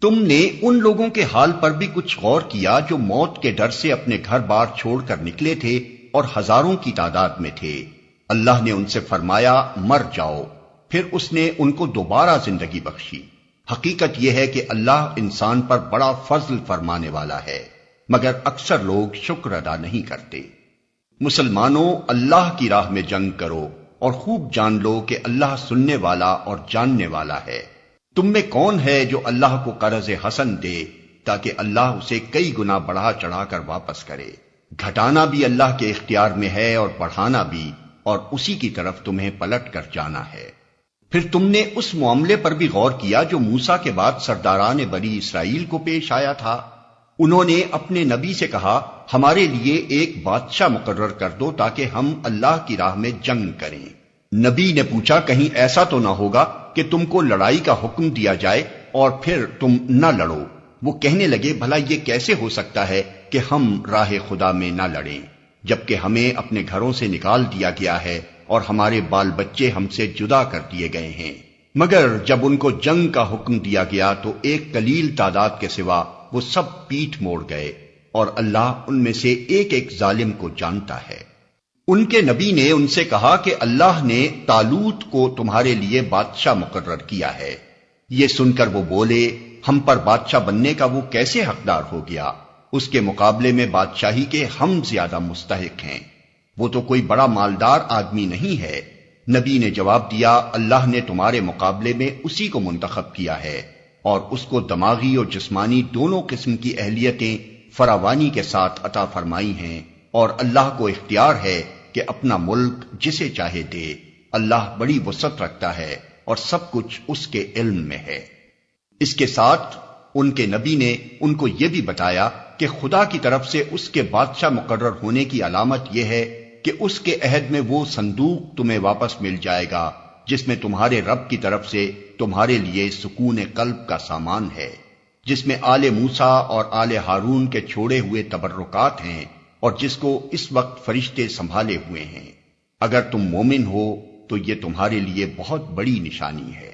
تم نے ان لوگوں کے حال پر بھی کچھ غور کیا جو موت کے ڈر سے اپنے گھر بار چھوڑ کر نکلے تھے اور ہزاروں کی تعداد میں تھے؟ اللہ نے ان سے فرمایا مر جاؤ، پھر اس نے ان کو دوبارہ زندگی بخشی۔ حقیقت یہ ہے کہ اللہ انسان پر بڑا فضل فرمانے والا ہے، مگر اکثر لوگ شکر ادا نہیں کرتے۔ مسلمانوں، اللہ کی راہ میں جنگ کرو اور خوب جان لو کہ اللہ سننے والا اور جاننے والا ہے۔ تم میں کون ہے جو اللہ کو قرض حسن دے تاکہ اللہ اسے کئی گنا بڑھا چڑھا کر واپس کرے؟ گھٹانا بھی اللہ کے اختیار میں ہے اور بڑھانا بھی، اور اسی کی طرف تمہیں پلٹ کر جانا ہے۔ پھر تم نے اس معاملے پر بھی غور کیا جو موسیٰ کے بعد سرداران بنی اسرائیل کو پیش آیا تھا۔ انہوں نے اپنے نبی سے کہا ہمارے لیے ایک بادشاہ مقرر کر دو تاکہ ہم اللہ کی راہ میں جنگ کریں۔ نبی نے پوچھا کہیں ایسا تو نہ ہوگا کہ تم کو لڑائی کا حکم دیا جائے اور پھر تم نہ لڑو؟ وہ کہنے لگے بھلا یہ کیسے ہو سکتا ہے کہ ہم راہ خدا میں نہ لڑیں، جبکہ ہمیں اپنے گھروں سے نکال دیا گیا ہے اور ہمارے بال بچے ہم سے جدا کر دیے گئے ہیں۔ مگر جب ان کو جنگ کا حکم دیا گیا تو ایک قلیل تعداد کے سوا وہ سب پیٹھ موڑ گئے، اور اللہ ان میں سے ایک ایک ظالم کو جانتا ہے۔ ان کے نبی نے ان سے کہا کہ اللہ نے طالوت کو تمہارے لیے بادشاہ مقرر کیا ہے۔ یہ سن کر وہ بولے ہم پر بادشاہ بننے کا وہ کیسے حقدار ہو گیا؟ اس کے مقابلے میں بادشاہی کے ہم زیادہ مستحق ہیں، وہ تو کوئی بڑا مالدار آدمی نہیں ہے۔ نبی نے جواب دیا اللہ نے تمہارے مقابلے میں اسی کو منتخب کیا ہے، اور اس کو دماغی اور جسمانی دونوں قسم کی اہلیتیں فراوانی کے ساتھ عطا فرمائی ہیں، اور اللہ کو اختیار ہے کہ اپنا ملک جسے چاہے دے۔ اللہ بڑی وسعت رکھتا ہے اور سب کچھ اس کے علم میں ہے۔ اس کے ساتھ ان کے نبی نے ان کو یہ بھی بتایا کہ خدا کی طرف سے اس کے بادشاہ مقرر ہونے کی علامت یہ ہے کہ اس کے عہد میں وہ صندوق تمہیں واپس مل جائے گا جس میں تمہارے رب کی طرف سے تمہارے لیے سکون قلب کا سامان ہے، جس میں آل موسیٰ اور آل ہارون کے چھوڑے ہوئے تبرکات ہیں، اور جس کو اس وقت فرشتے سنبھالے ہوئے ہیں۔ اگر تم مومن ہو تو یہ تمہارے لیے بہت بڑی نشانی ہے۔